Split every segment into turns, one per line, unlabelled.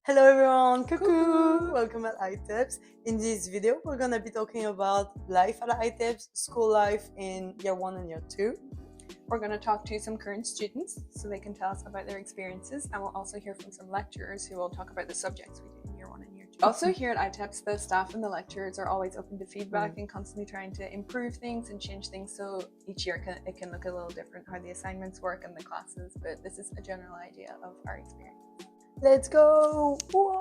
Hello everyone, coucou! Welcome at ITEps. In this video, we're gonna be talking about life at ITEps, school life in year 1 and year 2.
We're going to talk to some current students so they can tell us about their experiences, and we'll also hear from some lecturers who will talk about the subjects we do in year 1 and year 2. Also here at ITEPS, the staff and the lecturers are always open to feedback and constantly trying to improve things and change things, so each year it can look a little different how the assignments work and the classes, but this is a general idea of our experience.
Let's go! Whoa.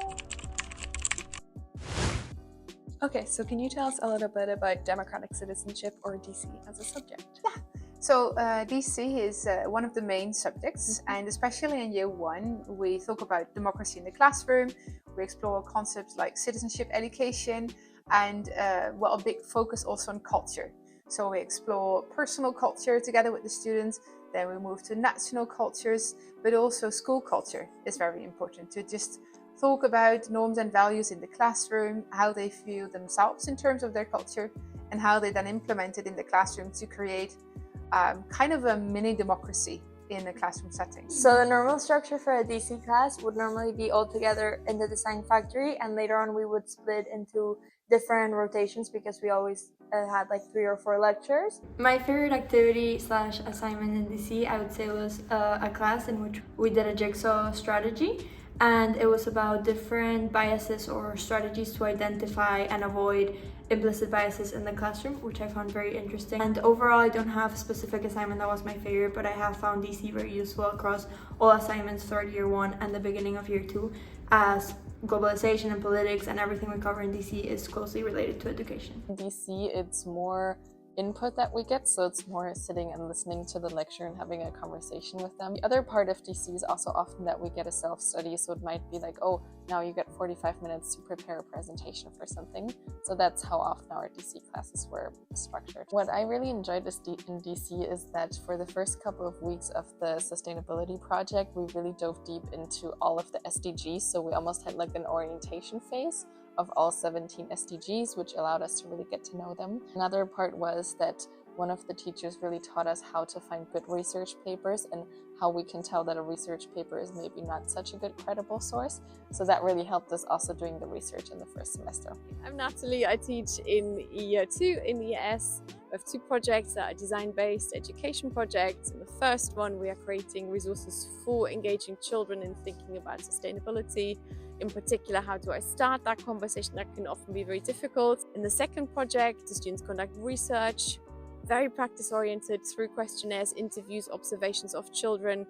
Okay, so can you tell us a little bit about democratic citizenship, or DC, as a subject?
Yeah. So DC is one of the main subjects, and especially in year 1, we talk about democracy in the classroom. We explore concepts like citizenship education, and a big focus also on culture. So we explore personal culture together with the students, then we move to national cultures, but also school culture is very important to just talk about norms and values in the classroom, how they feel themselves in terms of their culture, and how they then implement it in the classroom to create kind of a mini democracy in a classroom setting.
So the normal structure for a DC class would normally be all together in the design factory, and later on we would split into different rotations because we always had like 3 or 4 lectures. My favorite activity / assignment in DC, I would say, was a class in which we did a jigsaw strategy, and it was about different biases or strategies to identify and avoid implicit biases in the classroom, which I found very interesting. And overall, I don't have a specific assignment that was my favorite, but I have found DC very useful across all assignments throughout year 1 and the beginning of year 2, as globalization and politics and everything we cover in DC is closely related to education.
In DC, it's more input that we get, so it's more sitting and listening to the lecture and having a conversation with them. The other part of DC is also often that we get a self-study, so it might be like, oh, now you get 45 minutes to prepare a presentation for something. So that's how often our DC classes were structured. What I really enjoyed in DC is that for the first couple of weeks of the sustainability project, we really dove deep into all of the SDGs, so we almost had like an orientation phase of all 17 SDGs, which allowed us to really get to know them. Another part was that one of the teachers really taught us how to find good research papers and how we can tell that a research paper is maybe not such a good credible source. So that really helped us also doing the research in the first semester.
I'm Natalie. I teach in year 2 in the ES. We have 2 projects that are design-based education projects. In the first one, we are creating resources for engaging children in thinking about sustainability. In particular, how do I start that conversation? That can often be very difficult. In the second project, the students conduct research, very practice-oriented, through questionnaires, interviews, observations of children,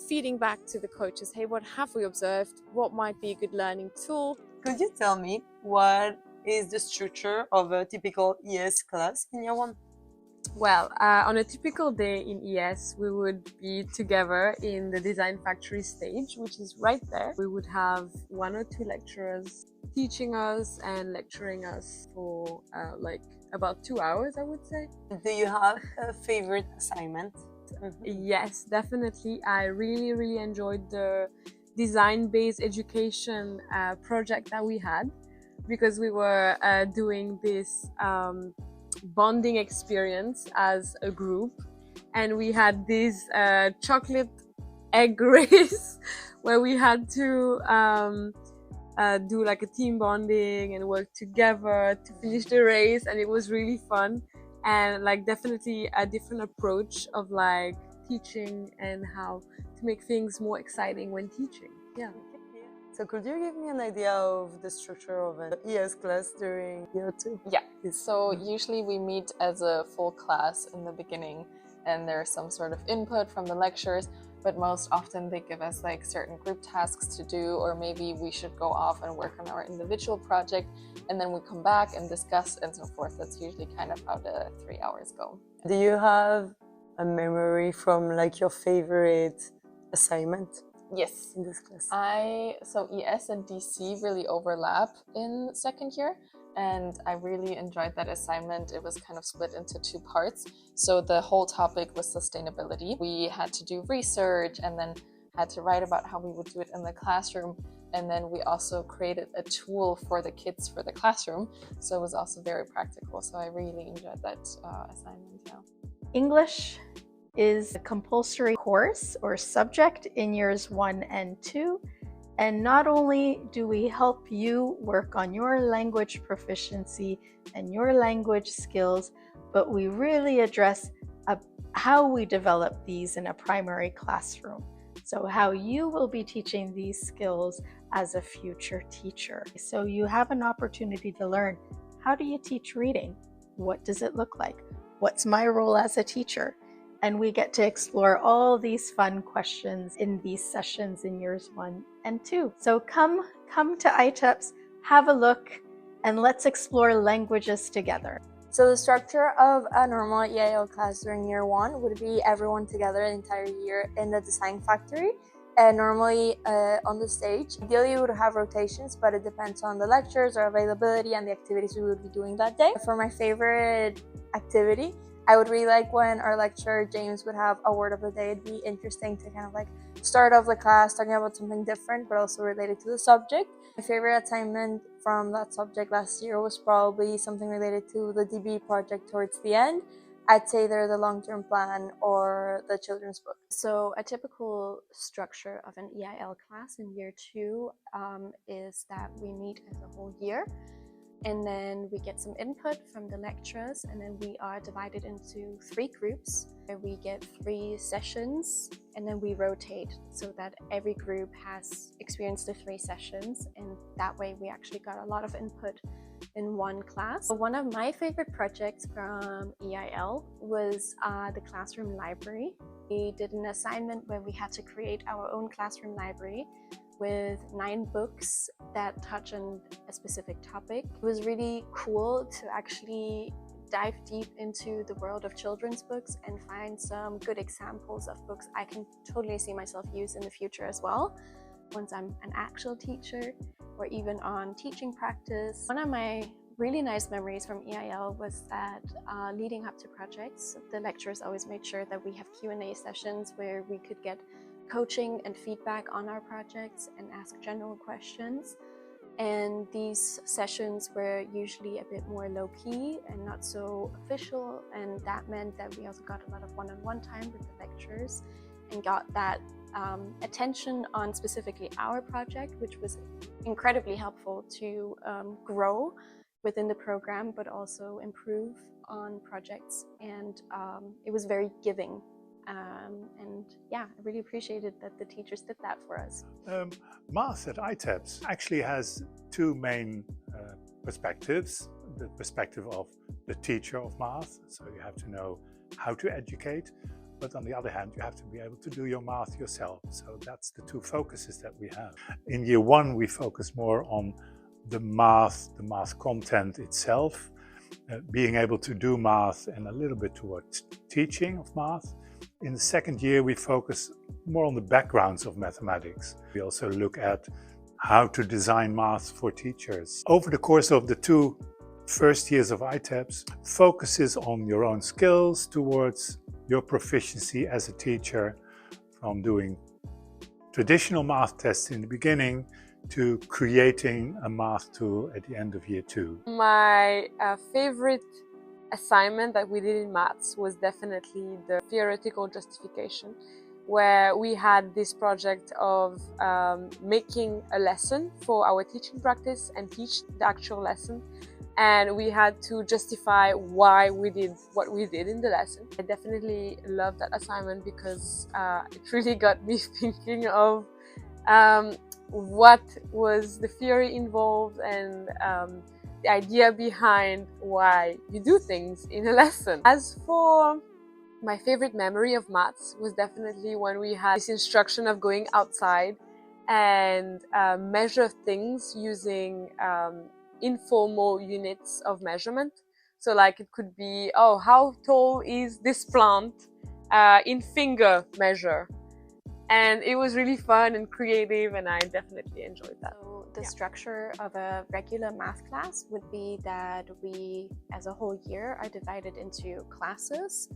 feeding back to the coaches, hey, what have we observed? What might be a good learning tool?
Could you tell me what is the structure of a typical ES class in year 1?
Well, on a typical day in ES, we would be together in the design factory stage, which is right there. We would have 1 or 2 lecturers teaching us and lecturing us for like about 2 hours, I would say.
Do you have a favorite assignment?
Yes, definitely. I really enjoyed the design-based education project that we had, because we were doing this bonding experience as a group, and we had this chocolate egg race where we had to do like a team bonding and work together to finish the race, and it was really fun and like definitely a different approach of like teaching and how to make things more exciting when teaching. Yeah.
So could you give me an idea of the structure of an ES class during year 2?
Yeah, so usually we meet as a full class in the beginning, and there's some sort of input from the lecturers, but most often they give us like certain group tasks to do, or maybe we should go off and work on our individual project, and then we come back and discuss and so forth. That's usually kind of how the 3 hours go.
Do you have a memory from like your favorite assignment?
Yes,
in this class.
So ES and DC really overlap in second year, and I really enjoyed that assignment. It was kind of split into 2 parts. So the whole topic was sustainability. We had to do research and then had to write about how we would do it in the classroom. And then we also created a tool for the kids for the classroom. So it was also very practical. So I really enjoyed that assignment. Yeah.
English is a compulsory course or subject in years 1 and 2. And not only do we help you work on your language proficiency and your language skills, but we really address how we develop these in a primary classroom. So how you will be teaching these skills as a future teacher. So you have an opportunity to learn, how do you teach reading? What does it look like? What's my role as a teacher? And we get to explore all these fun questions in these sessions in years 1 and 2. So come to ITEps, have a look, and let's explore languages together.
So the structure of a normal EIL class during year 1 would be everyone together the entire year in the design factory, and normally on the stage. Ideally, we would have rotations, but it depends on the lectures or availability and the activities we would be doing that day. For my favorite activity, I would really like when our lecturer James would have a word of the day. It'd be interesting to kind of like start off the class talking about something different, but also related to the subject. My favorite assignment from that subject last year was probably something related to the DB project towards the end. I'd say they're the long-term plan or the children's book.
So a typical structure of an EIL class in year 2 is that we meet as a whole year, and then we get some input from the lecturers, and then we are divided into 3 groups. We get 3 sessions, and then we rotate so that every group has experienced the 3 sessions, and that way we actually got a lot of input in one class. One of my favorite projects from EIL was the classroom library. We did an assignment where we had to create our own classroom library with 9 books that touch on a specific topic. It was really cool to actually dive deep into the world of children's books and find some good examples of books I can totally see myself use in the future as well, once I'm an actual teacher or even on teaching practice. One of my really nice memories from EIL was that leading up to projects, the lecturers always made sure that we have Q&A sessions where we could get coaching and feedback on our projects and ask general questions. And these sessions were usually a bit more low-key and not so official, and that meant that we also got a lot of one-on-one time with the lecturers and got that attention on specifically our project, which was incredibly helpful to grow within the program, but also improve on projects. And it was very giving. And yeah, I really appreciated that the teachers did that for us.
Math at ITEps actually has 2 main perspectives. The perspective of the teacher of math, so you have to know how to educate, but on the other hand, you have to be able to do your math yourself. So that's the 2 focuses that we have. In year 1, we focus more on the math content itself, being able to do math and a little bit towards teaching of math. In the 2nd year, we focus more on the backgrounds of mathematics. We also look at how to design math for teachers. Over the course of the 2 first years of ITEPS, focuses on your own skills towards your proficiency as a teacher, from doing traditional math tests in the beginning to creating a math tool at the end of year 2.
My favorite assignment that we did in maths was definitely the theoretical justification, where we had this project of making a lesson for our teaching practice and teach the actual lesson, and we had to justify why we did what we did in the lesson. I definitely loved that assignment because it really got me thinking of what was the theory involved and the idea behind why you do things in a lesson. As for my favorite memory of maths was definitely when we had this instruction of going outside and measure things using informal units of measurement. So like it could be, oh, how tall is this plant in finger measure? And it was really fun and creative, and I definitely enjoyed that.
So the structure of a regular math class would be that we, as a whole year, are divided into classes,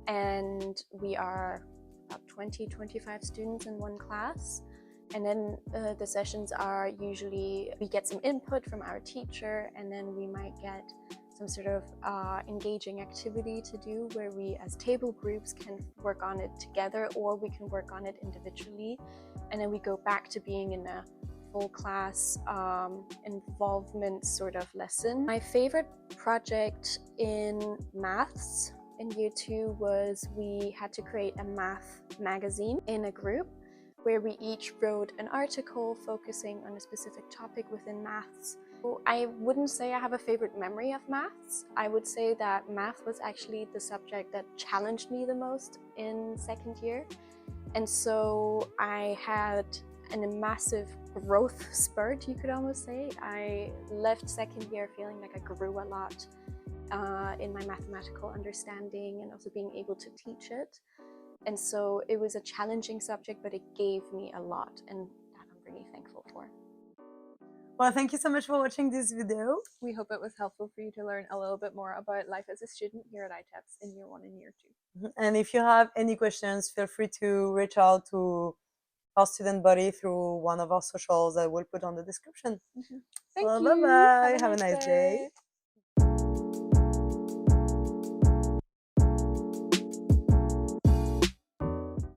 and we are about 20-25 students in one class. And then the sessions are usually, we get some input from our teacher, and then we might get
some sort of engaging activity to do where we as table groups can work on it together, or we can work on it individually, and then we go back to being in a full class involvement sort of lesson. My favorite project in maths in year 2 was we had to create a math magazine in a group where we each wrote an article focusing on a specific topic within maths. I wouldn't say I have a favorite memory of maths. I would say that math was actually the subject that challenged me the most in 2nd year. And so I had a massive growth spurt, you could almost say. I left 2nd year feeling like I grew a lot in my mathematical understanding and also being able to teach it. And so it was a challenging subject, but it gave me a lot, and that I'm really thankful for.
Well, thank you so much for watching this video.
We hope it was helpful for you to learn a little bit more about life as a student here at ITEPS in year 1 and year 2.
And if you have any questions, feel free to reach out to our student body through one of our socials that we'll put on the description.
Thank
Well,
you.
bye-bye. Have a nice day.